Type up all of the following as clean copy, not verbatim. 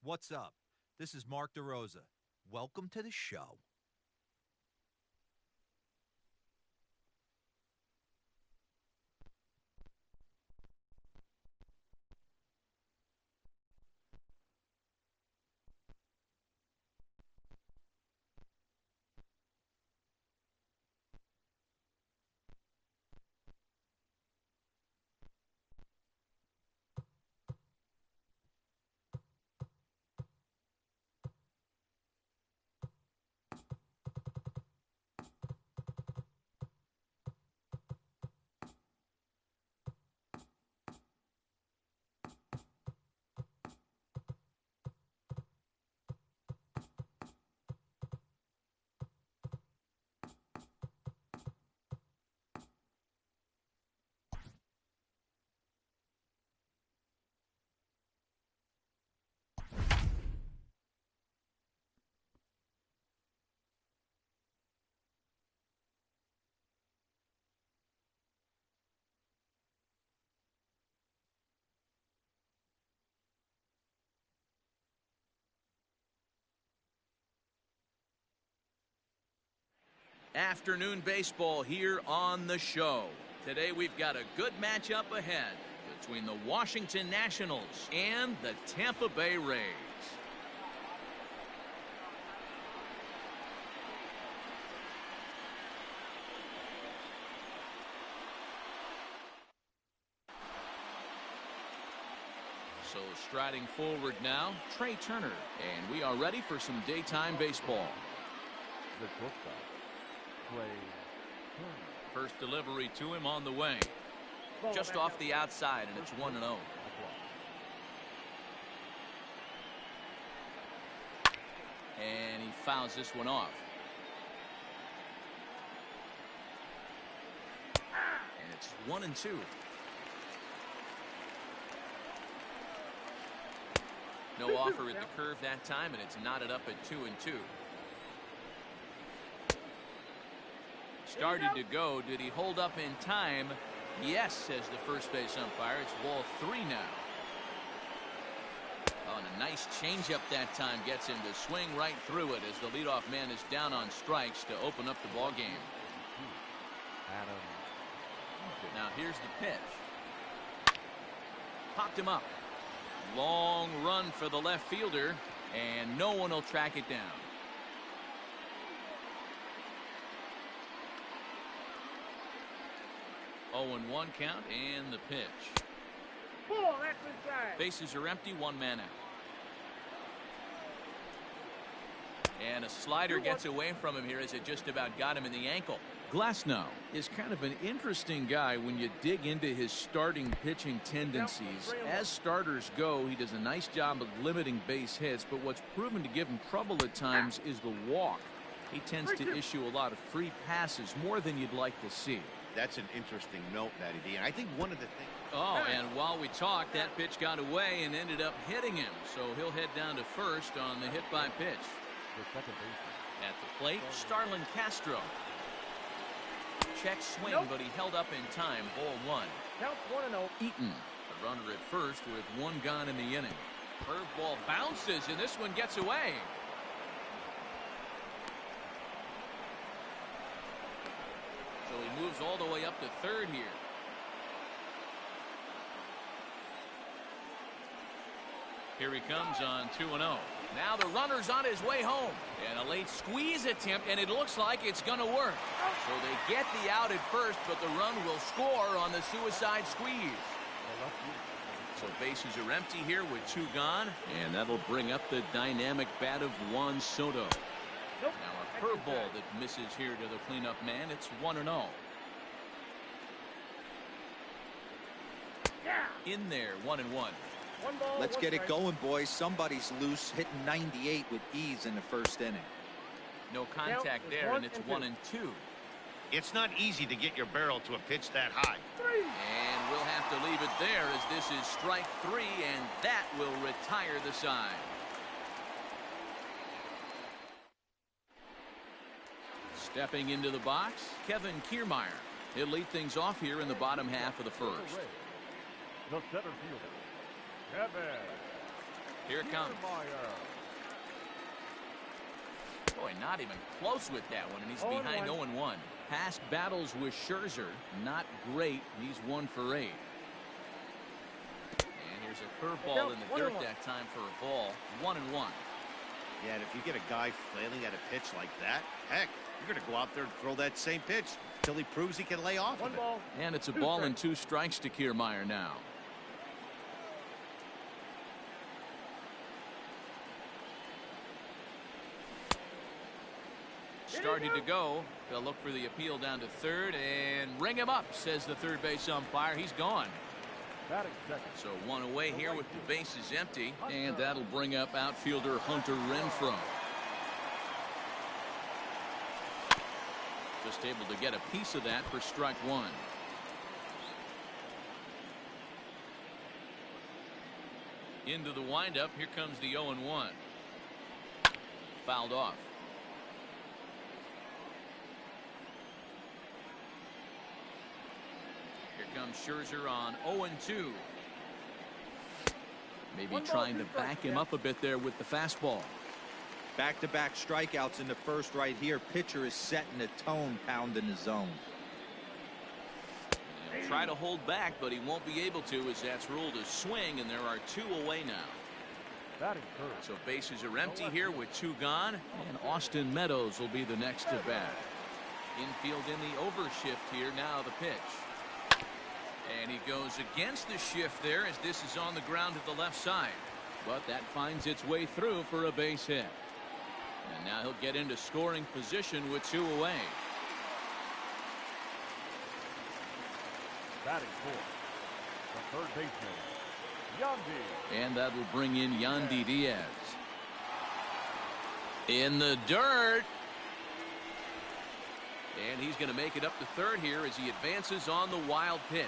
What's up? This is Mark DeRosa. Welcome to the show. Afternoon baseball here on the show. Today we've got a good matchup ahead between the Washington Nationals and the Tampa Bay Rays. So striding forward now, Trey Turner, and we are ready for some daytime baseball. First delivery to him on the way. Just off the outside, and it's 1-0. And he fouls this one off. And it's 1-2. No offer at the curve that time, and it's knotted up at 2-2. Started to go. Did he hold up in time? Yes, says the first base umpire. It's ball 3 now. Oh, and a nice changeup that time gets him to swing right through it as the leadoff man is down on strikes to open up the ball game. Now here's the pitch. Popped him up. Long run for the left fielder, and no one will track it down. Oh, 0-1 count, and the pitch. Bases are empty, one man out. And a slider gets away from him here as it just about got him in the ankle. Glasnow is kind of an interesting guy when you dig into his starting pitching tendencies. As starters go, he does a nice job of limiting base hits, but what's proven to give him trouble at times is the walk. He tends to issue a lot of free passes, more than you'd like to see. That's an interesting note, Matty D. And I think one of the things... Oh, and while we talked, that pitch got away and ended up hitting him. So he'll head down to first on the hit by pitch. At the plate, Starlin Castro. Check swing, but he held up in time. Ball 1. Count 1-0. Eaton, the runner at first with 1 gone in the inning. Curveball bounces, and this one gets away. So he moves all the way up to third here. Here he comes on 2-0. Now the runner's on his way home. And a late squeeze attempt, and it looks like it's going to work. So they get the out at first, but the run will score on the suicide squeeze. So bases are empty here with 2 gone. And that'll bring up the dynamic bat of Juan Soto. Now a curveball that misses here to the cleanup man. It's 1-0. In there, 1-1. Let's get it going, boys. Somebody's loose, hitting 98 with ease in the first inning. No contact there, and it's 1-2. It's not easy to get your barrel to a pitch that high. And we'll have to leave it there as this is strike 3, and that will retire the side. Stepping into the box, Kevin Kiermaier. He'll lead things off here in the bottom half of the first. The center fielder, Kevin Here it comes. Boy, not even close with that one, and he's behind 0-1. Past battles with Scherzer, not great. He's 1 for 8. And here's a curveball in the dirt that time for a ball. 1-1. Yeah, and if you get a guy flailing at a pitch like that, heck, you're going to go out there and throw that same pitch until he proves he can lay off of it. And it's a ball and 2 strikes to Kiermaier now. Starting to go. They'll look for the appeal down to third and ring him up, says the third base umpire. He's gone. So 1 away here with the bases empty, and that'll bring up outfielder Hunter Renfroe. Just able to get a piece of that for strike 1. Into the windup. Here comes the 0-1. Fouled off. Here comes Scherzer on 0-2. Maybe trying to back him up a bit there with the fastball. Back-to-back strikeouts in the first right here. Pitcher is setting the tone, pounding the zone. He'll try to hold back, but he won't be able to, as that's ruled a swing, and there are 2 away now. So bases are empty here with 2 gone, and Austin Meadows will be the next to bat. Infield in the overshift here. Now the pitch. And he goes against the shift there, as this is on the ground to the left side. But that finds its way through for a base hit. And now he'll get into scoring position with 2 away. Batting for the third baseman, Yandy. And that will bring in Yandy Diaz. In the dirt. And he's going to make it up to third here as he advances on the wild pitch.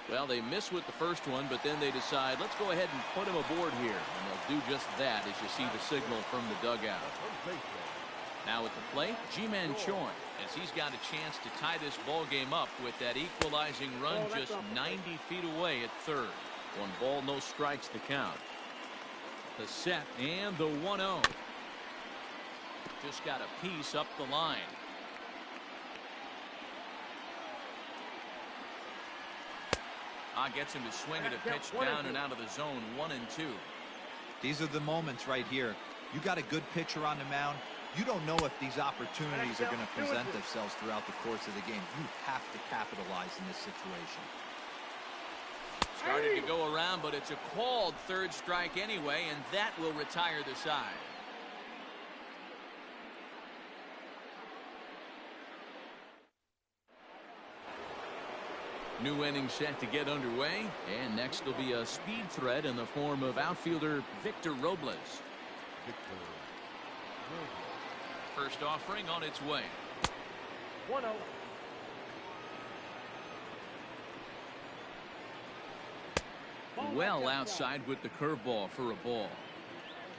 Well, they miss with the first one, but then they decide, let's go ahead and put him aboard here. And they'll do just that as you see the signal from the dugout. Now at the plate, Ji-Man Choi, as he's got a chance to tie this ball game up with that equalizing run just 90 feet away at third. 1 ball, no strikes to count. The set and the 1-0. Just got a piece up the line. Gets him to swing at a pitch down and out of the zone. 1-2. These are the moments right here. You got a good pitcher on the mound. You don't know if these opportunities are going to present themselves throughout the course of the game. You have to capitalize in this situation. Started to go around, but it's a called third strike anyway, and that will retire the side. New inning set to get underway, and next will be a speed threat in the form of outfielder Victor Robles. First offering on its way. 1-0. Well outside with the curveball for a ball.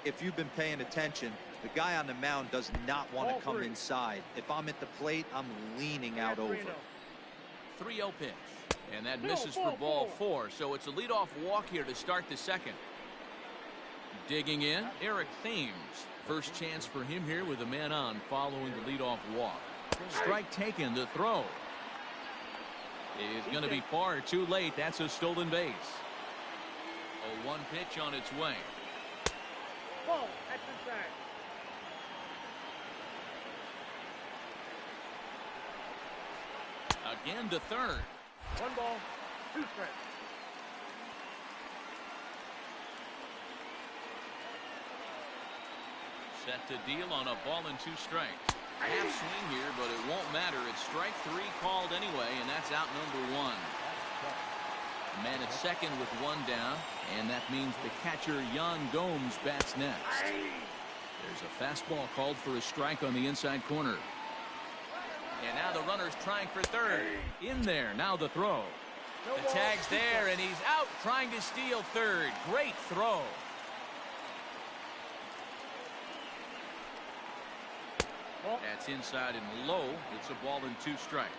If you've been paying attention, the guy on the mound does not want to come inside. If I'm at the plate, I'm leaning out over. 3-0 pitch. And that misses for ball 4. So it's a leadoff walk here to start the second. Digging in, Eric Thames. First chance for him here with a man on following the leadoff walk. Strike taken, the throw is going to be far too late. That's a stolen base. A 1 pitch on its way. Ball, that's inside. Again to third. 1 ball, 2 strikes. Set to deal on a ball and 2 strikes. Half swing here, but it won't matter. It's strike 3 called anyway, and that's out number 1. Man at second with 1 down, and that means the catcher Yan Gomes bats next. There's a fastball called for a strike on the inside corner. And now the runner's trying for third. In there, now the throw. The tag's there, and he's out trying to steal third. Great throw. That's inside and low. It's a ball and 2 strikes.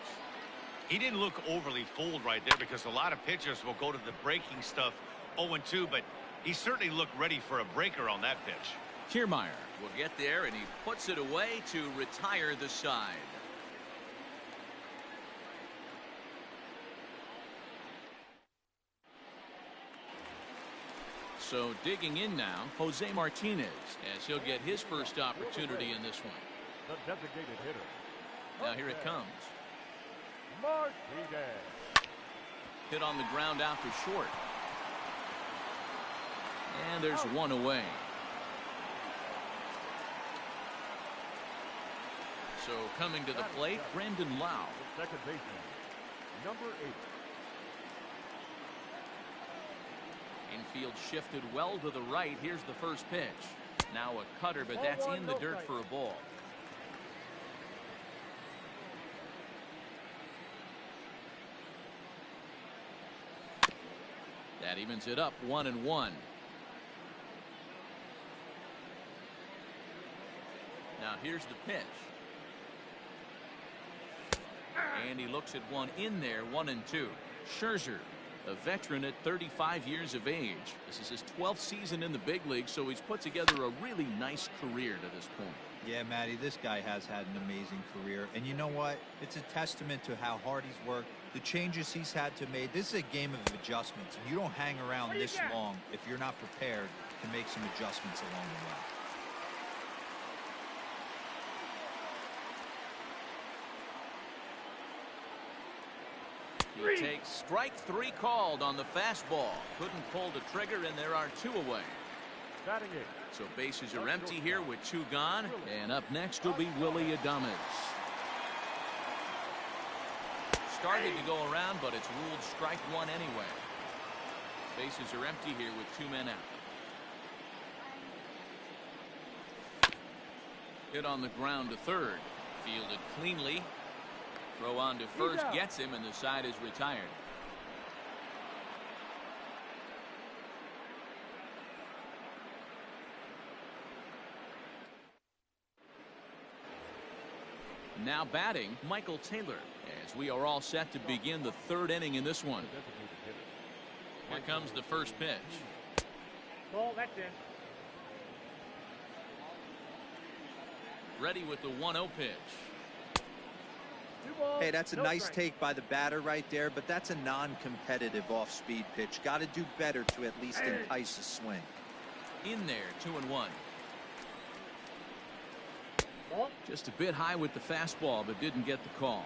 He didn't look overly fooled right there because a lot of pitchers will go to the breaking stuff 0-2, but he certainly looked ready for a breaker on that pitch. Kiermaier will get there, and he puts it away to retire the side. So digging in now, Jose Martinez, as he'll get his first opportunity in this one. The designated hitter. Now here it comes. Martinez. Hit on the ground out to short. And there's one away. So coming to the plate, Brandon Lau. The second baseman, number 8. Infield shifted well to the right. Here's the first pitch. Now a cutter, but that's in the dirt for a ball. That evens it up, 1-1. Now here's the pitch. And he looks at one in there, 1-2. Scherzer, a veteran at 35 years of age. This is his 12th season in the big league, so he's put together a really nice career to this point. Yeah, Matty, this guy has had an amazing career. And you know what? It's a testament to how hard he's worked, the changes he's had to make. This is a game of adjustments. And you don't hang around this long if you're not prepared to make some adjustments along the way. He takes strike 3 called on the fastball. Couldn't pull the trigger, and there are 2 away. So bases are empty here with 2 gone. And up next will be Willy Adames. Started to go around, but it's ruled strike 1 anyway. Bases are empty here with 2 men out. Hit on the ground to third. Fielded cleanly. Throw on to first gets him, and the side is retired. Now batting, Michael Taylor, as we are all set to begin the 3rd inning in this one. Here comes the first pitch. Ball, that's in. Ready with the 1-0 pitch. Hey, that's a nice take by the batter right there, but that's a non-competitive off-speed pitch. Got to do better to at least entice a swing. In there, 2-1. Just a bit high with the fastball, but didn't get the call.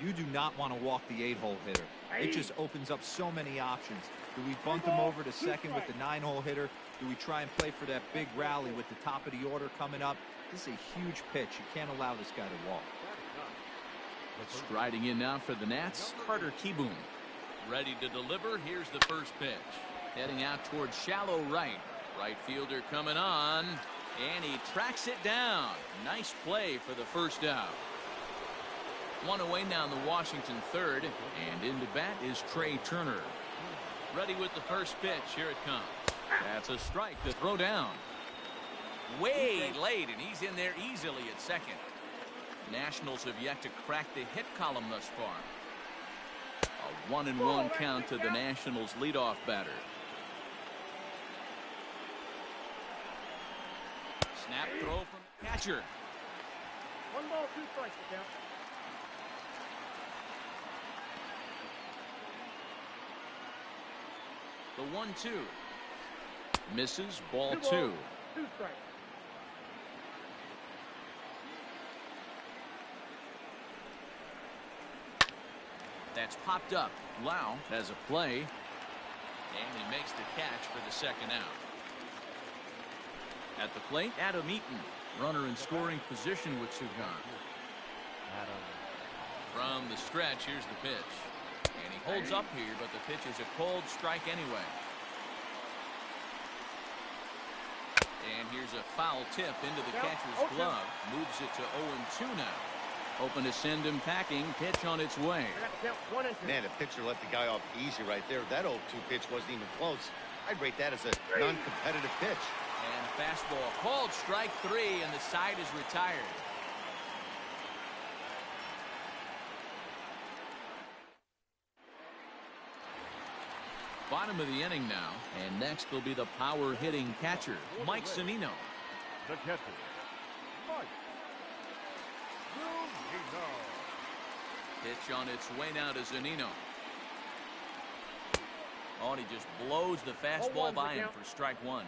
You do not want to walk the 8-hole hitter. It just opens up so many options. Do we bunt him over to second with the 9-hole hitter? Do we try and play for that big rally with the top of the order coming up? This is a huge pitch. You can't allow this guy to walk. Striding in now for the Nats, Carter Kieboom. Ready to deliver. Here's the first pitch. Heading out towards shallow right. Right fielder coming on. And he tracks it down. Nice play for the first out. 1 away now in the Washington 3rd. And into bat is Trey Turner. Ready with the first pitch. Here it comes. That's a strike to throw down. Way late, and he's in there easily at second. Nationals have yet to crack the hit column thus far. A 1-1 count to the Nationals leadoff batter. Snap throw from the catcher. 1 ball, 2 strikes to count. The 1-2. Misses, ball 2. 2 strikes. That's popped up. Lau has a play. And he makes the catch for the second out. At the plate, Adam Eaton. Runner in scoring position with 2 gone. From the stretch, here's the pitch. And he holds up here, but the pitch is a cold strike anyway. And here's a foul tip into the catcher's glove. Moves it to 0-2 now. Hoping to send him packing. Pitch on its way. Man, the pitcher let the guy off easy right there. That 0-2 pitch wasn't even close. I'd rate that as a non-competitive pitch. And fastball called strike 3, and the side is retired. Bottom of the inning now, and next will be the power-hitting catcher, Mike Zunino. The catcher, Mike Zunino. Pitch on its way now to Zunino. Oh, and he just blows the fastball by him for strike one.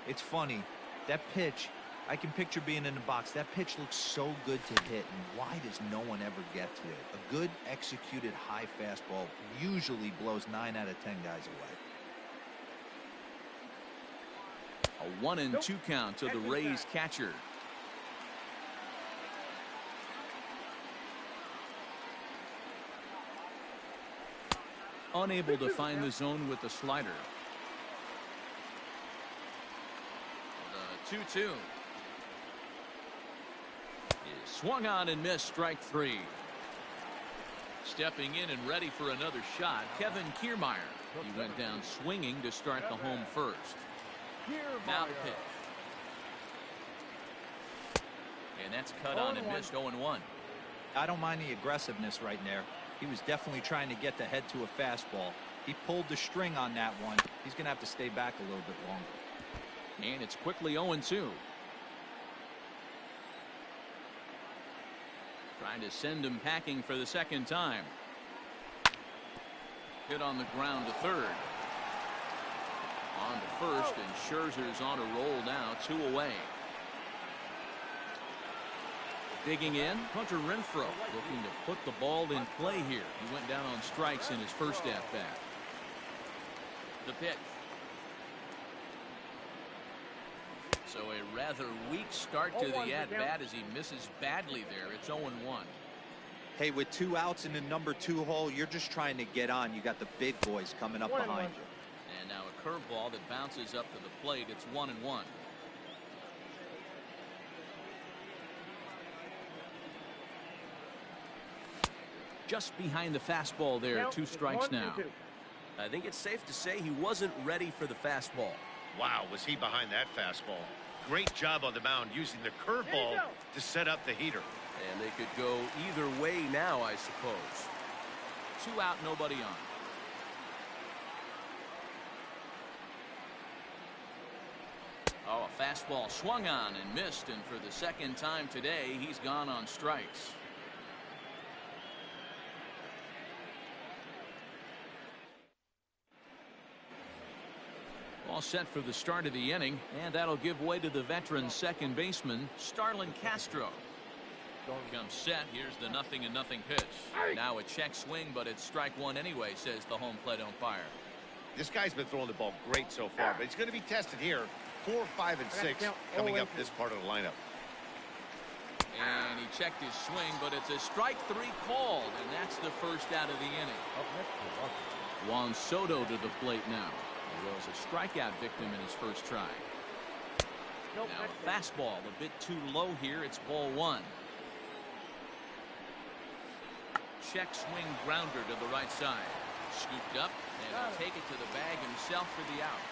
It's funny. That pitch, I can picture being in the box. That pitch looks so good to hit, and why does no one ever get to it? A good executed high fastball usually blows 9 out of 10 guys away. A 1-2 count to the Rays catcher. Unable to find the zone with the slider. The 2-2. Is swung on and missed, strike 3. Stepping in and ready for another shot, Kevin Kiermaier. He went down swinging to start the home first. Now the pitch. And that's cut on and missed. 0-1. I don't mind the aggressiveness right there. He was definitely trying to get the head to a fastball. He pulled the string on that one. He's going to have to stay back a little bit longer. And it's quickly 0-2. Trying to send him packing for the second time. Hit on the ground to third. On to first, and Scherzer's on a roll now, 2 away. Digging in, Hunter Renfroe looking to put the ball in play here. He went down on strikes in his first at-bat. The pitch. So a rather weak start to the at-bat as he misses badly there. It's 0-1. Hey, with 2 outs in the number 2 hole, you're just trying to get on. You got the big boys coming up behind you. And now a curveball that bounces up to the plate. It's 1-1. Just behind the fastball there. 2 strikes now. I think it's safe to say he wasn't ready for the fastball. Wow, was he behind that fastball. Great job on the mound using the curveball to set up the heater. And they could go either way now, I suppose. 2 out, nobody on. Oh, a fastball swung on and missed, and for the second time today, he's gone on strikes. All set for the start of the inning, and that'll give way to the veteran second baseman, Starlin Castro. Comes set. Here's the 0-0 pitch. Now a check swing, but it's strike 1 anyway, says the home plate umpire. This guy's been throwing the ball great so far, but he's going to be tested here. 4, 5, and 6 coming up this part of the lineup. And he checked his swing, but it's a strike 3 called, and that's the first out of the inning. Juan Soto to the plate now. He was a strikeout victim in his first try. Now a fastball a bit too low here. It's ball 1. Check swing grounder to the right side. Scooped up, and he'll take it to the bag himself for the out.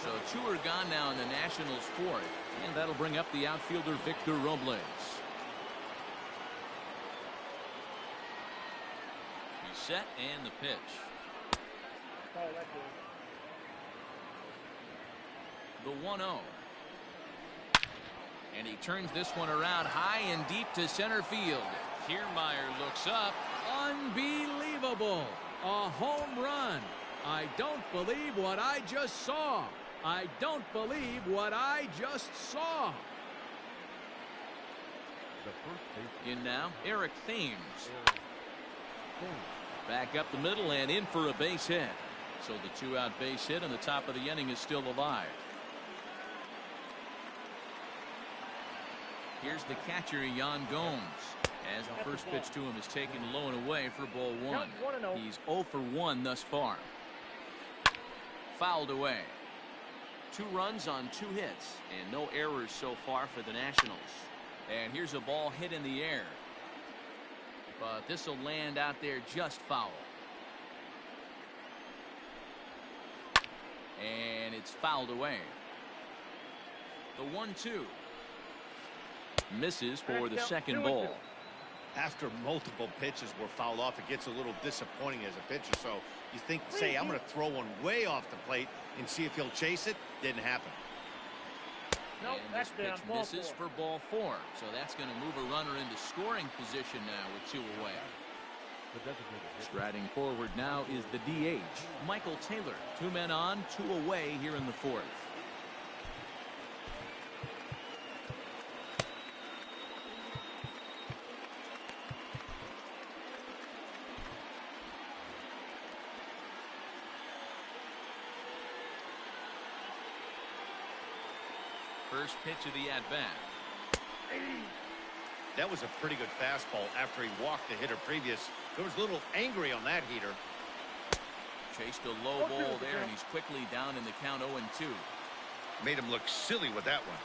So 2 are gone now in the Nationals' 4th, and that'll bring up the outfielder Victor Robles. He's set, and the pitch. The 1-0. And he turns this one around high and deep to center field. Kiermaier looks up. Unbelievable. A home run. I don't believe what I just saw. I don't believe what I just saw. In now, Eric Thames. Back up the middle and in for a base hit. So the 2-out base hit on the top of the inning is still alive. Here's the catcher, Yan Gomes. As the first pitch to him is taken low and away for ball 1. He's 0 for 1 thus far. Fouled away. 2 runs on 2 hits and no errors so far for the Nationals. And here's a ball hit in the air. But this will land out there just foul. And it's fouled away. The 1-2. Misses for the second ball. After multiple pitches were fouled off, it gets a little disappointing as a pitcher. So you think, say, I'm going to throw one way off the plate and see if he'll chase it. Didn't happen. And this pitch misses for ball 4. So that's going to move a runner into scoring position now with 2 away. Striding forward now is the DH, Michael Taylor. 2 men on, 2 away here in the 4th. First pitch of the at-bat. That was a pretty good fastball after he walked the hitter previous. There was a little angry on that heater. Chased a low ball there, and he's quickly down in the count 0-2. Made him look silly with that one.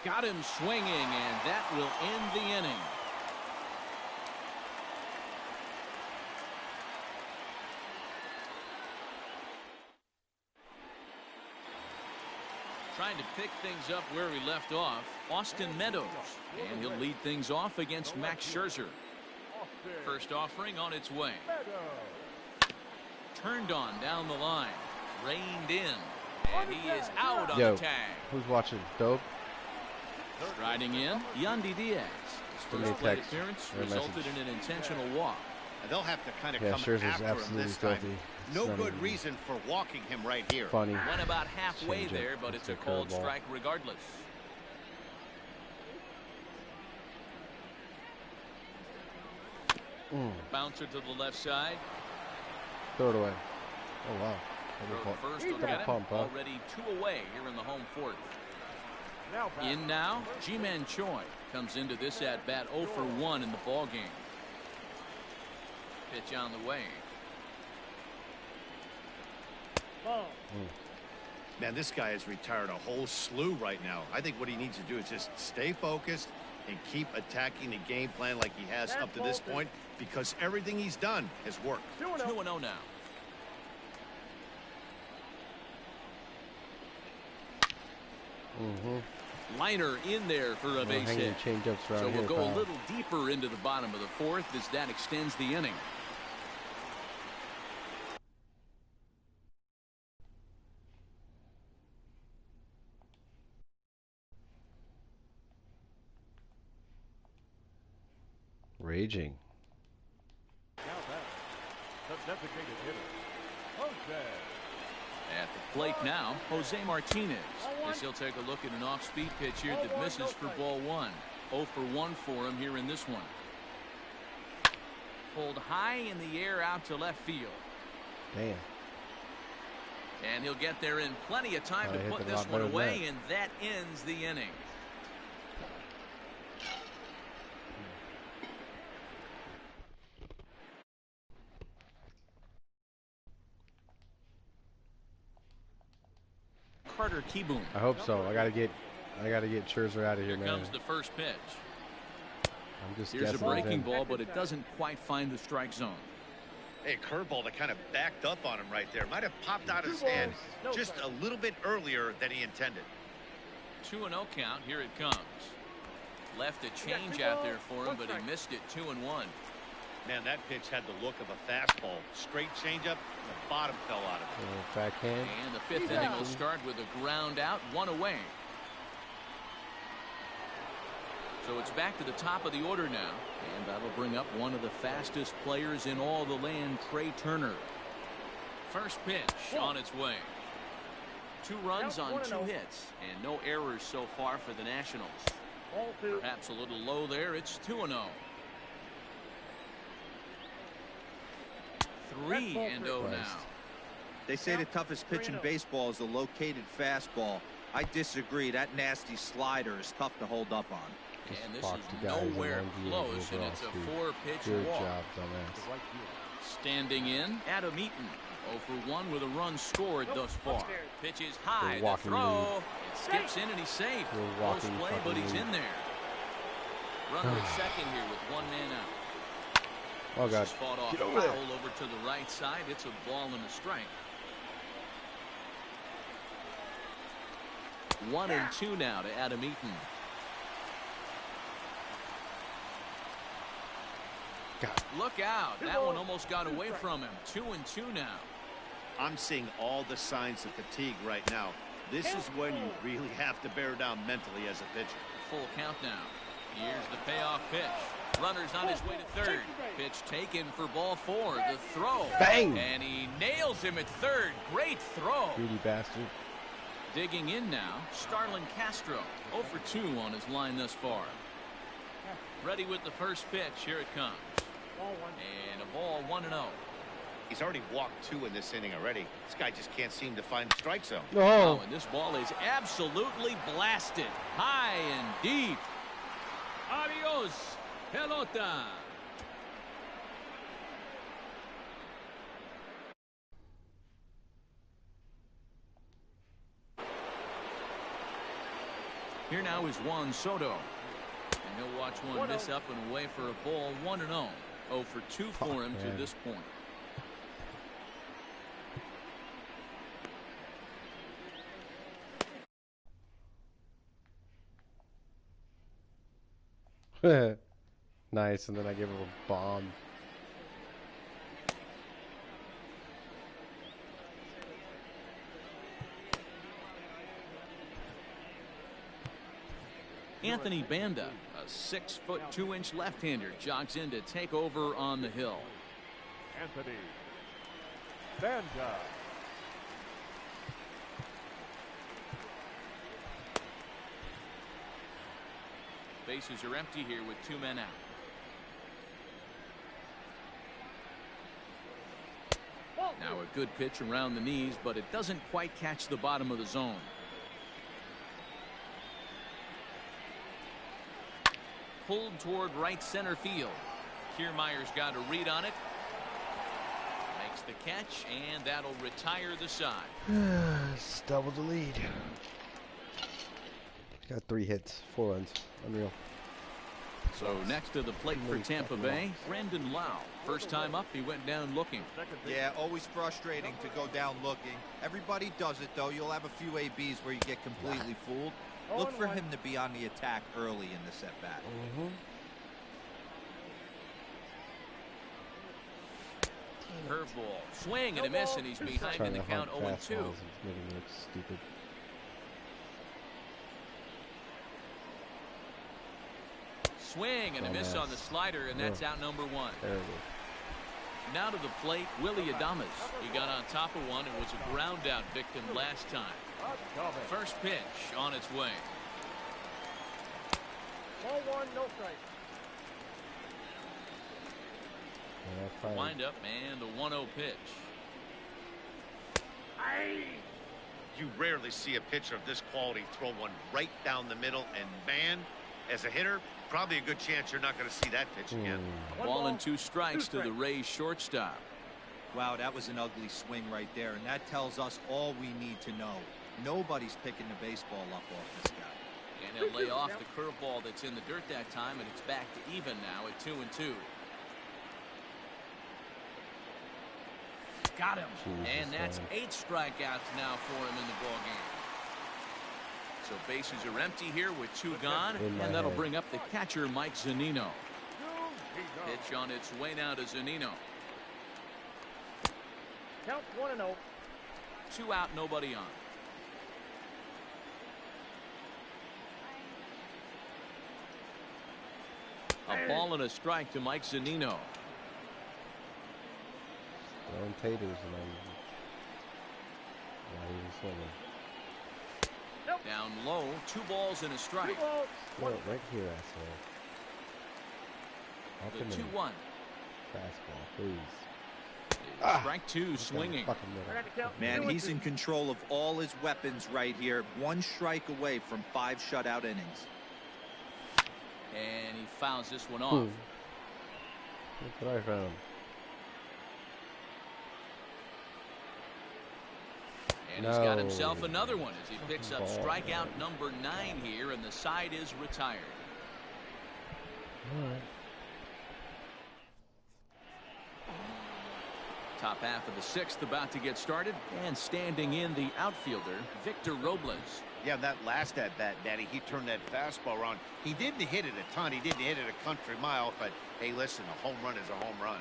Got him swinging, and that will end the inning. Trying to pick things up where he left off, Austin Meadows. And he'll lead things off against Max Scherzer. First offering on its way. Turned on down the line. Reined in. And he is out on the tag. Who's watching? Dope? Striding in, Yandy Diaz. His first plate appearance resulted in an intentional walk. And they'll have to kind of come Scherzer's after him absolutely this time. filthy. No good reason for walking him right here. Funny. Went about halfway there, but it's a called strike regardless. Bouncer to the left side. Throw it away. Oh, wow. Throw first will get him. Already 2 away here in the home 4th. In now, Ji-Man Choi comes into this at-bat 0 for 1 in the ball game. Pitch on the way. Man, this guy has retired a whole slew right now. I think what he needs to do is just stay focused and keep attacking the game plan like he has up to this point, because everything he's done has worked. 2-0 now. Liner in there for a base hit. So we'll go a little deeper into the bottom of the 4th as that extends the inning. Raging. Now that, the designated hitter, Jose. At the plate now, Jose Martinez. As he'll take a look at an off-speed pitch here that misses for ball 1. 0 for 1 for him here in this one. Pulled high in the air out to left field. Damn. And he'll get there in plenty of time to put this one away, and that ends the inning. Carter Kieboom. I hope so. I gotta get Scherzer out of here, Here man. comes the first pitch. I'm just Here's a guessing breaking ball, but it doesn't quite find the strike zone. Hey, a curveball that kind of backed up on him right there. Might have popped out his hand just a little bit earlier than he intended. 2-0 count. Here it comes. Left a change out there for him, but he missed it. 2-1. Man, that pitch had the look of a fastball. Straight changeup, the bottom fell out of it. Backhand. And the 5th inning will start with a ground out, 1 away. So it's back to the top of the order now, and that'll bring up one of the fastest players in all the land, Trey Turner. First pitch on its way. 2 runs on 2 hits, and no errors so far for the Nationals. Perhaps a little low there. It's 2-0. 3-0 now. They say the toughest pitch in baseball is a located fastball. I disagree. That nasty slider is tough to hold up on. And this is nowhere close, and it's a 4-pitch walk. Good job, dumbass. Standing in, Adam Eaton. 0 for 1 with a run scored thus far. Pitch is high, the throw. It skips in, and he's safe. Close play, but he's in there. Runner at second here with 1 man out. Oh, God. Fought off foul over to the right side. It's a ball and a strike. 1-2 now to Adam Eaton. Look out. That one almost got away from him. 2-2 now. I'm seeing all the signs of fatigue right now. This is when you really have to bear down mentally as a pitcher. Full count now. Here's the payoff pitch. Runner's on his way to third. Pitch taken for ball 4. The throw. Bang! And he nails him at third. Great throw. Greedy bastard. Digging in now, Starlin Castro. 0 for 2 on his line thus far. Ready with the first pitch. Here it comes. And a ball 1-0. He's already walked 2 in this inning already. This guy just can't seem to find the strike zone. Oh, And this ball is absolutely blasted. High and deep. Adios, pelota. Here now is Juan Soto. And he'll watch one miss up and away for a ball 1-0. 0 for 2 for him to this point. nice, and then I give him a bomb. Anthony Banda, a 6'2" left-hander, jogs in to take over on the hill. Anthony Banda. Bases are empty here with 2 men out. Now a good pitch around the knees, but it doesn't quite catch the bottom of the zone. Pulled toward right center field. Kiermaier's got a read on it. Makes the catch, and that'll retire the side. It's double the lead. Got 3 hits, 4 runs. Unreal. So next to the plate for Tampa Bay, Brandon Lau. First time up, he went down looking. Yeah, always frustrating to go down looking. Everybody does it, though. You'll have a few ABs where you get completely fooled. Look for him to be on the attack early in this at-bat. Curveball, swing and a miss, and he's behind in the count 0-2. Making me look stupid. Swing and a miss on the slider, and that's out number 1. Terrible. Now to the plate, Willie Adames. He got on top of one and was a ground out victim last time. First pitch on its way. Ball 1, no strike. Wind up and a 1-0 pitch. You rarely see a pitcher of this quality throw one right down the middle, and man, as a hitter, probably a good chance you're not going to see that pitch again. Ball and 2 strikes to the Rays shortstop. Wow, that was an ugly swing right there, and that tells us all we need to know. Nobody's picking the baseball up off this guy. And he'll lay off the curveball that's in the dirt that time, and it's back to even now at 2-2. Got him. And that's 8 strikeouts now for him in the ball game. So bases are empty here with 2 gone, and that'll bring up the catcher, Mike Zunino. Pitch on its way now to Zunino. Count 1-0. 2 out, nobody on. A ball and a strike to Mike Zunino. Throwing taters and I'm not even swimming. Down low, 2 balls and a strike. Throw it right here, asshole. Up The and in. 2-1. Fastball, please. Strike 2 swinging. Man, he's in control of all his weapons right here. 1 strike away from 5 shutout innings. And he fouls this one off. Look what I found. And he's got himself another one as he picks up strikeout number 9 here, and the side is retired. All right. Top half of the sixth about to get started, and standing in the outfielder, Victor Robles. Yeah, that last at-bat, Daddy, he turned that fastball around. He didn't hit it a ton. He didn't hit it a country mile, but hey, listen, a home run is a home run.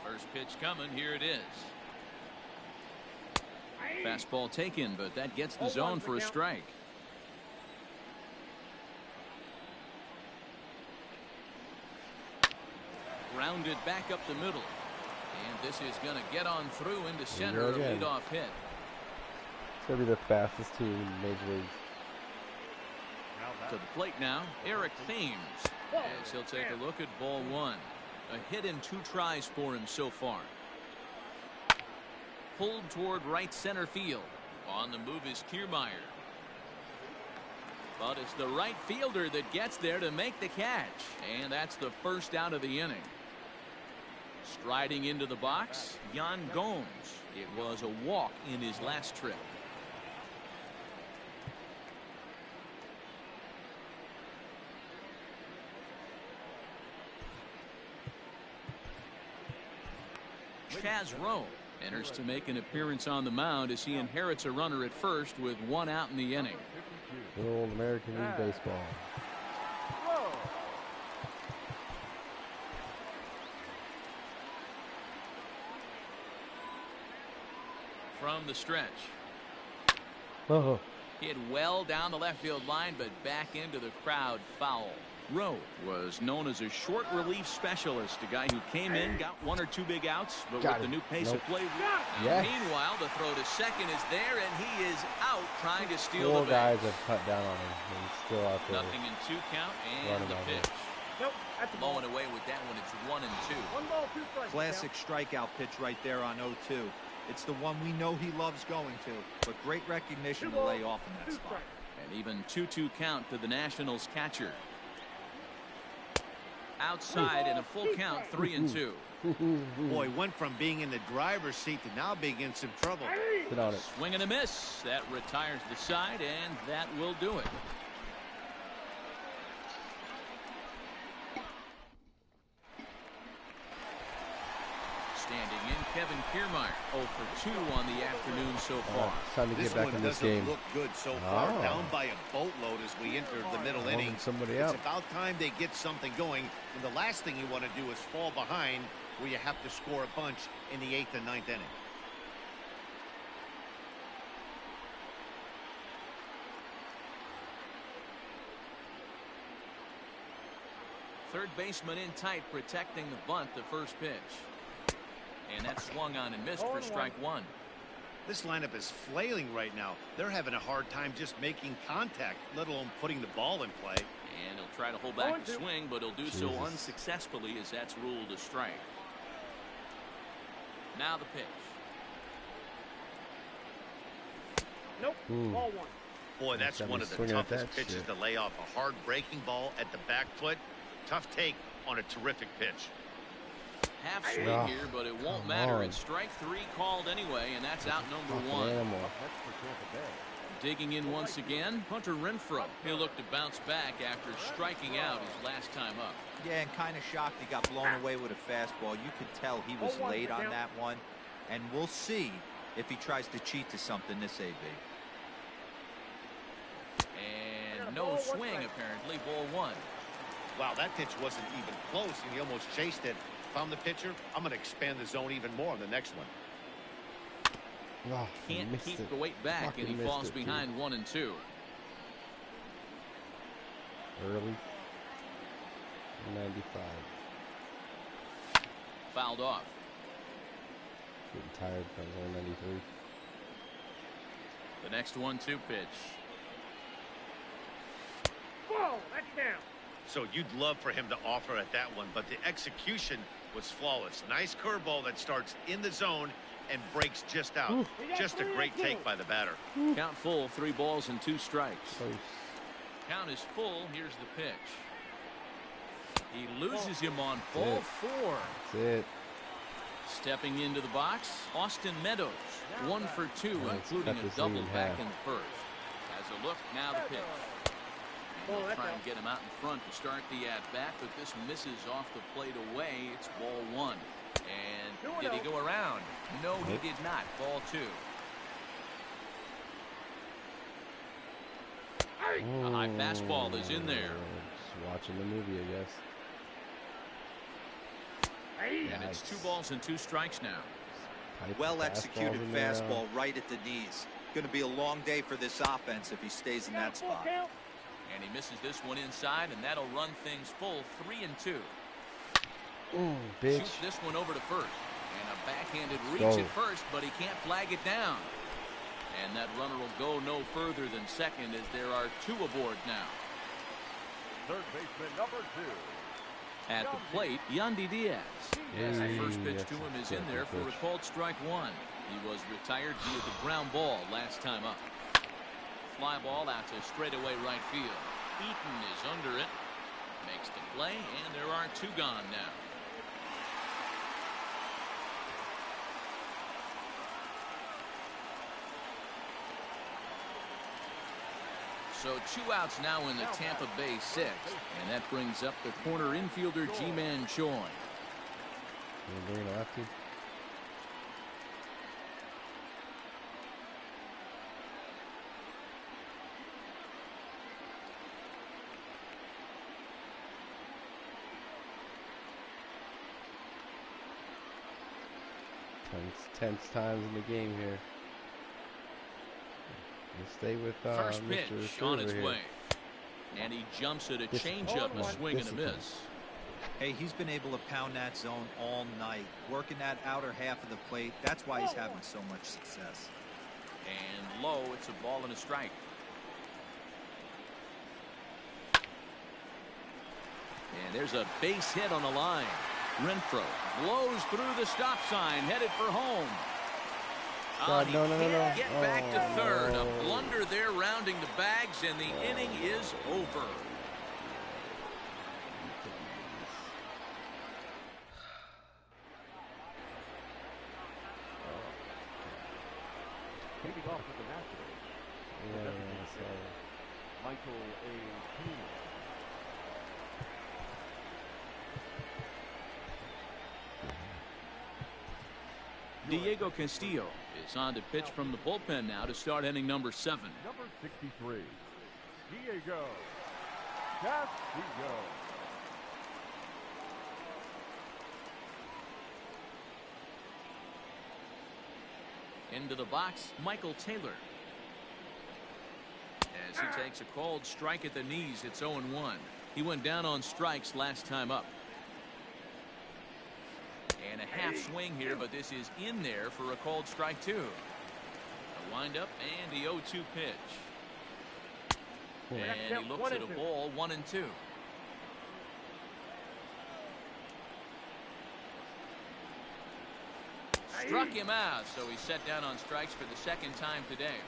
First pitch coming, here it is. Fastball taken, but that gets the zone for a strike. Rounded back up the middle. And this is going to get on through into center, a leadoff hit. It's going to be the fastest team in Major Leagues. To the plate now, Eric Thames, as he'll take a look at ball one. A hit in 2 tries for him so far. Pulled toward right center field. On the move is Kiermaier. But it's the right fielder that gets there to make the catch. And that's the first out of the inning. Striding into the box, Yan Gomes. It was a walk in his last trip. Chaz Rowe enters to make an appearance on the mound as he inherits a runner at first with 1 out in the inning. Good old American League baseball. From the stretch. Oh. Hit well down the left field line, but back into the crowd foul. Rowe was known as a short relief specialist, a guy who came in, got 1 or 2 big outs, but with the new pace of play. Yes. Meanwhile, the throw to second is there, and he is out trying to steal 4 the base. guys have cut down on him, and he's still out there. Nothing in 2 count, and the pitch. Nope, that's a ball. Blowing away with that one, it's 1 and 2. 1 ball, 2 strikes. Classic strikeout pitch right there on 0-2. It's the one we know he loves going to, but great recognition to lay off in that spot. And even 2-2 count to the Nationals catcher. Outside in a full count, 3 and 2. Boy, went from being in the driver's seat to now being in some trouble. Sit on it. Swing and a miss. That retires the side, and that will do it. Standing in, Kevin Kiermaier, 0 for 2 on the afternoon so far. Time to get back in this game. Look good so far. Down by a boatload as we enter the middle inning. Somebody it's out. about time they get something going. And the last thing you want to do is fall behind where you have to score a bunch in the 8th and 9th inning. Third baseman in tight, protecting the bunt, the first pitch. And that swung on and missed for strike 1. This lineup is flailing right now. They're having a hard time just making contact, let alone putting the ball in play. And he'll try to hold back the swing, but he'll do so unsuccessfully as that's ruled a strike. Now the pitch. Nope, ball 1. Boy, that's one of the toughest pitches to lay off. A hard breaking ball at the back foot. Tough take on a terrific pitch. Half swing here, but it won't matter. It's strike 3 called anyway, and that's out number 1. Digging in once again, Hunter Renfroe. He'll look to bounce back after striking out his last time up. Yeah, and kind of shocked he got blown away with a fastball. You could tell he was late on that one, and we'll see if he tries to cheat to something this AB. And no swing, apparently. Ball 1. Wow, that pitch wasn't even close, and he almost chased it. If I'm the pitcher, I'm going to expand the zone even more on the next one. Oh, can't keep the weight back, and he falls behind 1 and 2. Early. 95. Fouled off. Getting tired from 93. The next 1-2 pitch. Whoa, that's down. So you'd love for him to offer at that one, but the execution was flawless. Nice curveball that starts in the zone and breaks just out. Just a great take by the batter. Count full, 3 balls and 2 strikes. Close. Count is full. Here's the pitch. He loses him on ball 4. That's it. Stepping into the box, Austin Meadows, 1 for 2, including a double back in the first. Has a look, now the pitch. And they'll try and get him out in front to start the at-bat, but this misses off the plate away. It's ball 1. And did he go around? No, he did not. Ball 2. A high fastball is in there. Just watching the movie, I guess. And it's 2 balls and 2 strikes now. Well executed fastball right at the knees. Going to be a long day for this offense if he stays in that spot. And he misses this one inside, and that'll run things full 3-2. Shoots this one over to first. And a backhanded reach at first, but he can't flag it down. And that runner will go no further than second as there are 2 aboard now. Third baseman number 2. At the plate, Yandy Diaz. As the first pitch to him is in there for a called strike 1. He was retired via the ground ball last time up. Fly ball out to straightaway right field. Eaton is under it. Makes the play, and there are 2 gone now. So 2 outs now in the Tampa Bay 6th, and that brings up the corner infielder Ji-Man Choi. Tense times in the game here. We'll stay with first pitch Mr. on its here. way, and he jumps at a changeup, a swing and a miss. Hey, he's been able to pound that zone all night, working that outer half of the plate. That's why he's having so much success. And low, it's a ball and a strike. And there's a base hit on the line. Renfroe blows through the stop sign, headed for home. God, no. Get back to third. A blunder there, rounding the bags, and the inning is over. Leading off with the Nationals. Michael A. Pena. Diego Castillo is on to pitch from the bullpen now to start inning number 7. Number 63, Diego Castillo. Into the box, Michael Taylor. As he takes a called strike at the knees, it's 0-1. He went down on strikes last time up. And a half swing here, but this is in there for a called strike 2. A windup and the 0-2 pitch. And he looks at a ball, 1-2. Struck him out, so he's set down on strikes for the 2nd time today.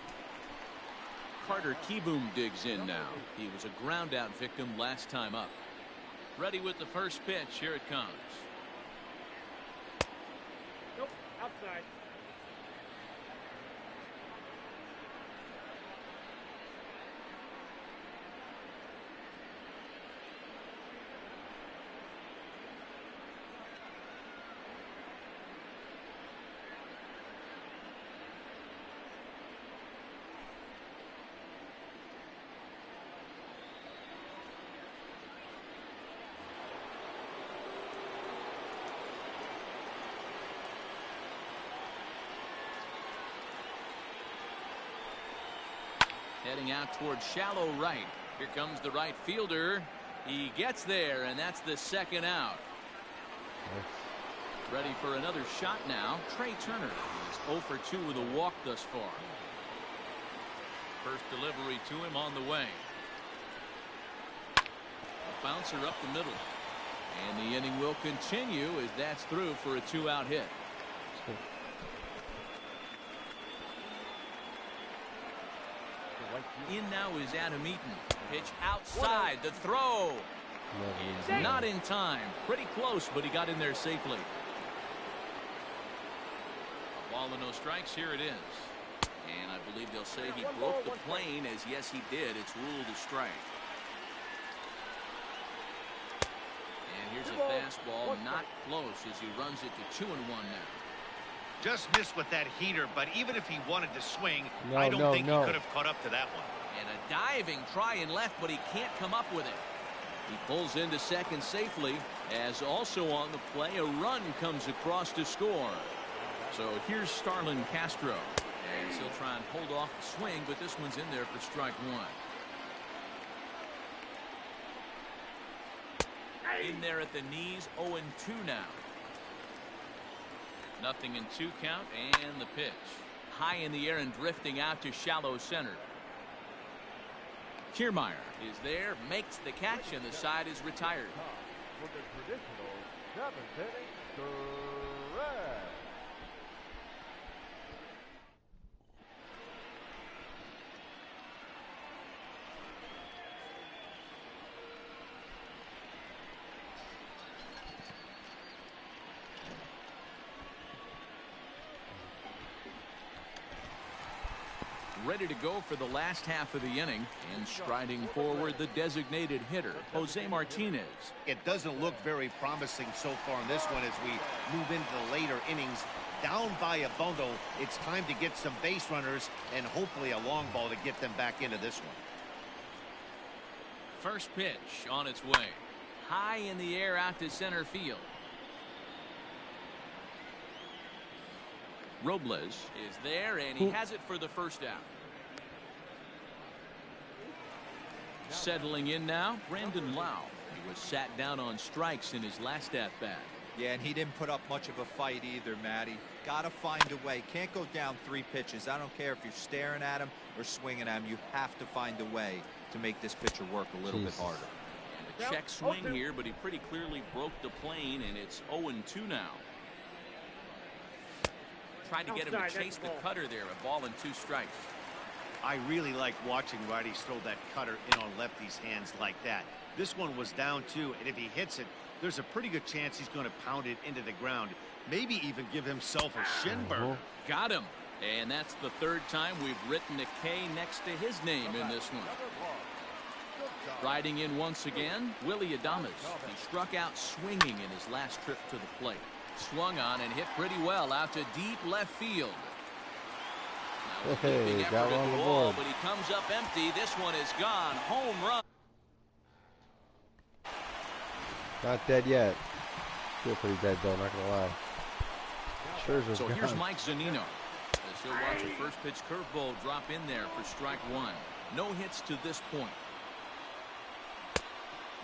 Carter Kieboom digs in now. He was a ground out victim last time up. Ready with the first pitch. Here it comes. Nope, outside. Heading out towards shallow right. Here comes the right fielder. He gets there, and that's the 2nd out. Ready for another shot now. Trey Turner is 0 for 2 with a walk thus far. First delivery to him on the way. A bouncer up the middle. And the inning will continue as that's through for a 2-out hit. In now is Adam Eaton. Pitch outside. The throw is not in time. Pretty close, but he got in there safely. Ball and no strikes. Here it is. And I believe they'll say he broke the plane, as yes, he did. It's ruled a strike. And here's a fastball, not close, as he runs it to 2-1 now. Just missed with that heater, but even if he wanted to swing, I don't think he could have caught up to that one. And a diving try in left, but he can't come up with it. He pulls into second safely, as also on the play, a run comes across to score. So here's Starlin Castro. And he'll try and hold off the swing, but this one's in there for strike one. In there at the knees, 0-2 now. 0-2 count, and the pitch. High in the air and drifting out to shallow center. Kiermaier is there, makes the catch, and the side is retired. For the traditional 7th inning, Perez. Ready to go for the last half of the inning, and striding forward the designated hitter, Jose Martinez. It doesn't look very promising so far in this one as we move into the later innings. Down by a bundle, it's time to get some base runners and hopefully a long ball to get them back into this one. First pitch on its way. High in the air out to center field. Robles is there, and he has it for the first out. Settling in now, Brandon Lau. He was sat down on strikes in his last at-bat. Yeah, and he didn't put up much of a fight either, Matty. Got to find a way. Can't go down 3 pitches. I don't care if you're staring at him or swinging at him. You have to find a way to make this pitcher work a little bit harder. And a check swing here, but he pretty clearly broke the plane, and it's 0-2 now. Tried to get him to chase the cutter there, a ball and 2 strikes. I really like watching righties throw that cutter in on lefties' hands like that. This one was down 2, and if he hits it, there's a pretty good chance he's going to pound it into the ground. Maybe even give himself a shin burner. Got him. And that's the 3rd time we've written a K next to his name in this one. Riding in once again, Willie Adames. He struck out swinging in his last trip to the plate. Swung on and hit pretty well out to deep left field. Hey, got one on the board. But he comes up empty. This one is gone. Home run. Not dead yet. Still pretty dead though, not gonna lie. So here's Mike Zunino. As he'll watch a first pitch curveball drop in there for strike 1. No hits to this point.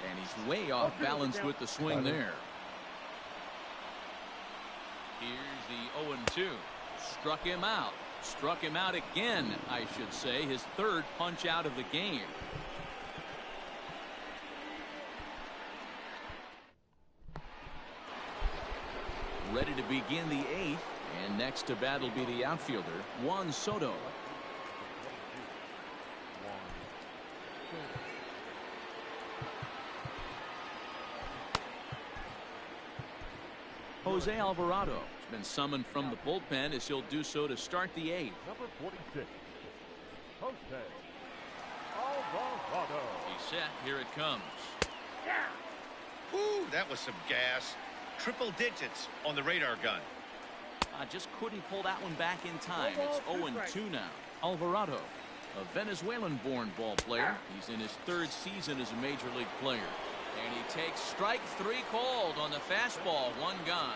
And he's way off balance with the swing there. Here's the 0-2. Struck him out. Struck him out again, I should say. His 3rd punch out of the game. Ready to begin the 8th. And next to bat will be the outfielder, Juan Soto. Jose Alvarado has been summoned from the bullpen, as he'll do so to start the 8th. Number 46, Jose Alvarado. He's set. Here it comes. Woo, that was some gas. Triple digits on the radar gun. Just couldn't pull that one back in time. It's 0-2 now. Alvarado, a Venezuelan-born ball player. He's in his 3rd season as a major league player. And he takes strike 3 called on the fastball. 1 gone.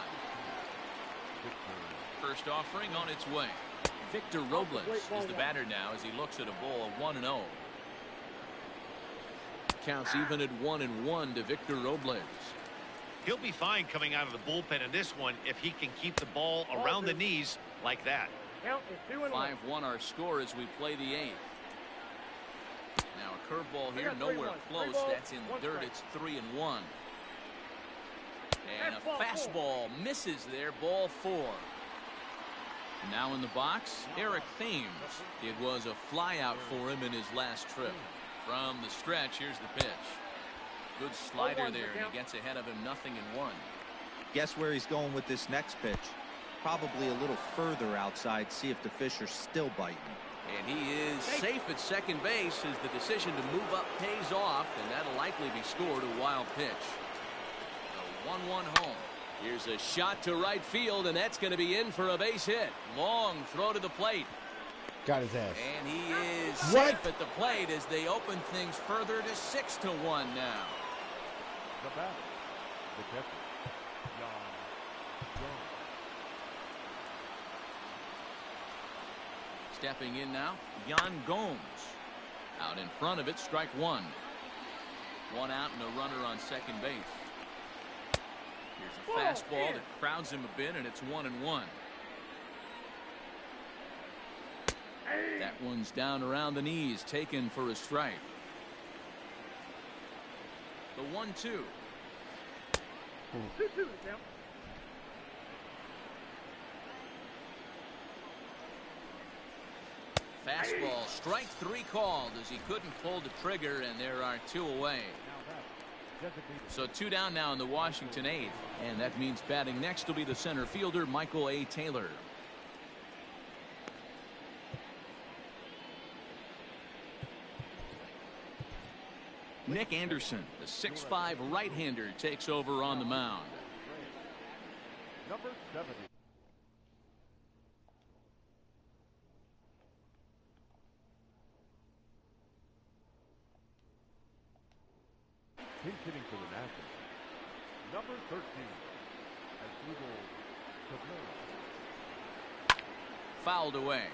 First offering on its way. Victor Robles is the batter now as he looks at a ball 1-0. Counts even at 1-1 to Victor Robles. He'll be fine coming out of the bullpen in this one if he can keep the ball around the knees like that. 5-1 our score as we play the 8th. Now a curveball here, nowhere close. That's in the dirt. It's 3-1. And a fastball misses there. Ball 4. Now in the box, Eric Thames. It was a flyout for him in his last trip. From the stretch, here's the pitch. Good slider there, and he gets ahead of him. 0-1. Guess where he's going with this next pitch. Probably a little further outside, see if the fish are still biting. And he is safe at second base as the decision to move up pays off, and that'll likely be scored a wild pitch. A 1-1 home. Here's a shot to right field, and that's going to be in for a base hit. Long throw to the plate. Got his ass. And he is safe at the plate as they open things further to 6-1 now. The batter, the catcher, John Jones. Stepping in now, Yan Gomes. Out in front of it, strike one. One out and a runner on second base. Here's a fastball that crowds him a bit, and it's 1-1. That one's down around the knees, taken for a strike. The 1-2. 2-2, Tim. Fastball, strike three called as he couldn't pull the trigger, and there are two away. So two down now in the Washington eighth, and that means batting next will be the center fielder, Michael A. Taylor. Nick Anderson, the 6'5" right-hander, takes over on the mound. Number 70. He's hitting for the Nationals. Number 13. Cabrera. Fouled away.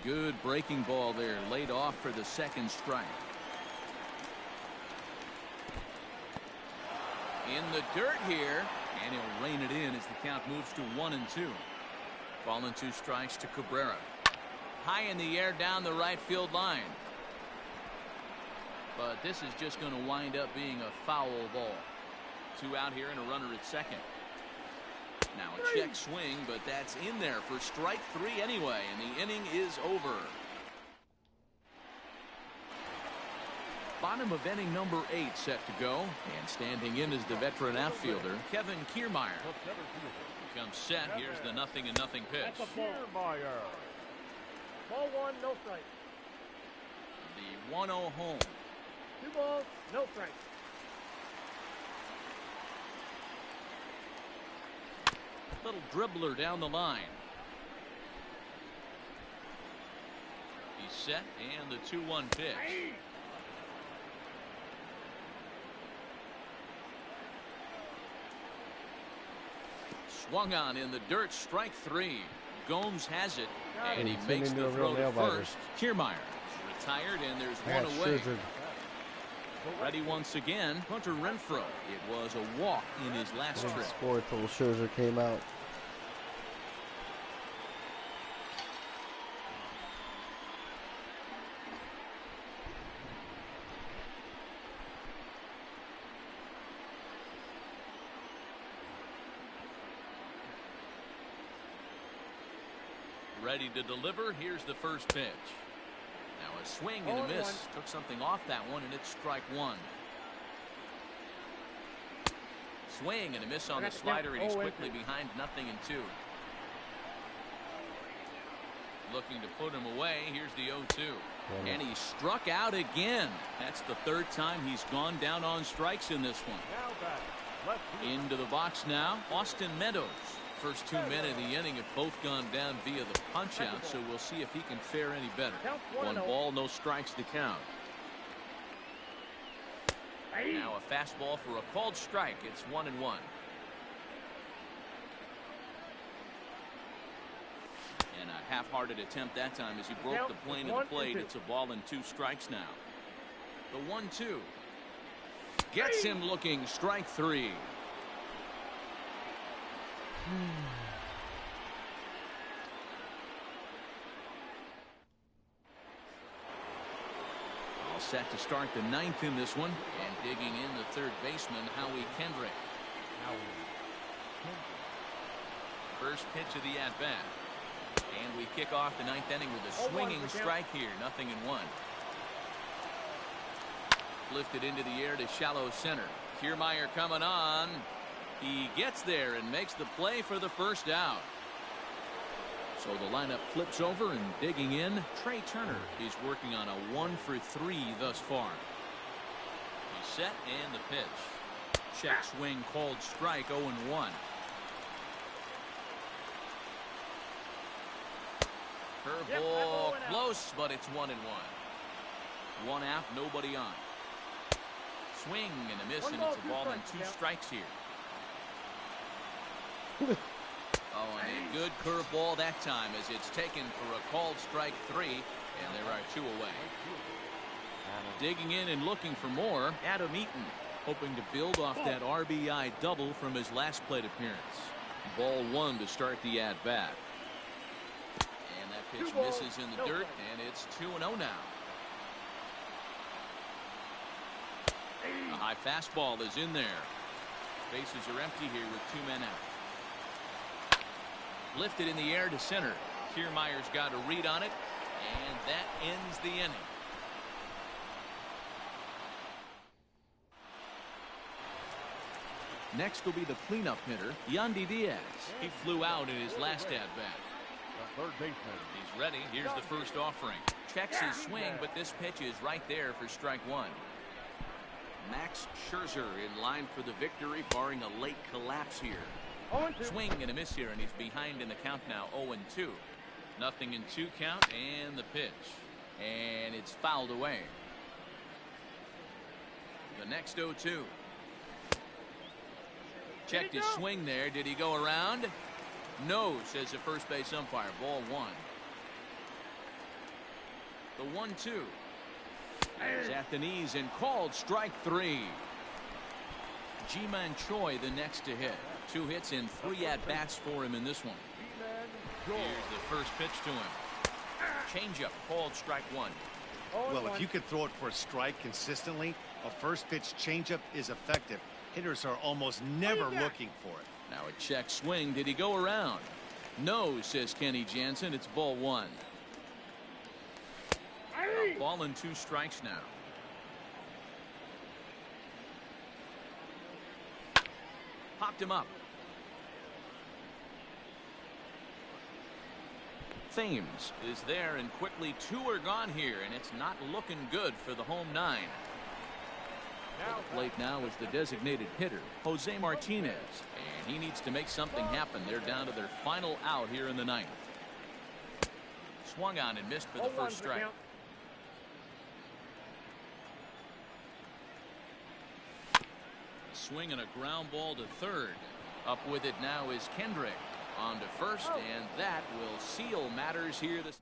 Good breaking ball there, laid off for the second strike. In the dirt here, and he'll rein it in as the count moves to 1-2. Falling two strikes to Cabrera. High in the air down the right field line. But this is just going to wind up being a foul ball. Two out here and a runner at second. Now a check swing, but that's in there for strike three anyway, and the inning is over. Bottom of inning number 8 set to go, and standing in is the veteran outfielder Kevin Kiermaier. Comes set. Here's the 0-0 pitch. That's a ball. Kiermaier. Ball one, no strike. The 1-0 home. 2 balls, no strike. Little dribbler down the line. He's set, and the 2-1 pitch. Swung on in the dirt, strike three. Gomes has it, and he makes the throw to first. Kiermaier is retired, and there's one away. Ready once again, Hunter Renfroe. It was a walk in his last trip. Scored till Scherzer came out. Ready to deliver. Here's the first pitch. Now a swing and a miss. Took something off that one, and it's strike one. Swing and a miss on the slider, and he's quickly behind 0-2. Looking to put him away. Here's the 0-2. And he struck out again. That's the third time he's gone down on strikes in this one. Into the box now, Austin Meadows. First 2 men of the inning have both gone down via the punch-out, so we'll see if he can fare any better. 1 ball, no strikes to count. Now a fastball for a called strike. It's 1-1. And a half-hearted attempt that time as he broke the plane of the plate. It's a ball and 2 strikes now. The 1-2 gets him looking. Strike three. All set to start the 9th in this one, and digging in the third baseman Howie Kendrick. First pitch of the at-bat, and we kick off the 9th inning with a swinging strike here. 0-1. Lifted into the air to shallow center. Kiermaier coming on. He gets there and makes the play for the first out. So the lineup flips over, and digging in, Trey Turner. He's working on a 1-for-3 thus far. He's set, and the pitch. Check swing called strike, 0-1. Curveball close, but it's 1-1. One out, nobody on. Swing and a miss, and it's a ball and 2 strikes here. Oh, and a good curveball that time as it's taken for a called strike 3, and there are 2 away. Digging in and looking for more, Adam Eaton, hoping to build off that RBI double from his last plate appearance. Ball 1 to start the at-bat. And that pitch misses in the dirt, and it's 2-0 now. A high fastball is in there. Bases are empty here with 2 men out. Lifted in the air to center. Kiermaier's got a read on it, and that ends the inning. Next will be the cleanup hitter, Yandy Diaz. He flew out in his last at-bat. The third baseman. He's ready. Here's the first offering. Checks his swing, but this pitch is right there for strike 1. Max Scherzer in line for the victory, barring a late collapse here. Swing and a miss here, and he's behind in the count now, 0-2. Nothing in 2 count, and the pitch. And it's fouled away. The next 0-2. Checked his swing there. Did he go around? No, says the first base umpire. Ball 1. The 1-2. He's at the knees and called strike 3. Ji-Man Choi the next to hit. 2 hits and 3 at-bats for him in this one. Here's the first pitch to him. Changeup called strike 1. Well, if you could throw it for a strike consistently, a first pitch changeup is effective. Hitters are almost never looking for it. Now a check swing. Did he go around? No, says Kenny Jansen. It's ball 1. A ball and 2 strikes now. Popped him up. Thames is there, and quickly 2 are gone here, and it's not looking good for the home 9. At the plate now is the designated hitter, Jose Martinez, and he needs to make something happen. They're down to their final out here in the 9th. Swung on and missed for the first strike. Swing and a ground ball to third. Up with it now is Kendrick. On to first, and that will seal matters here this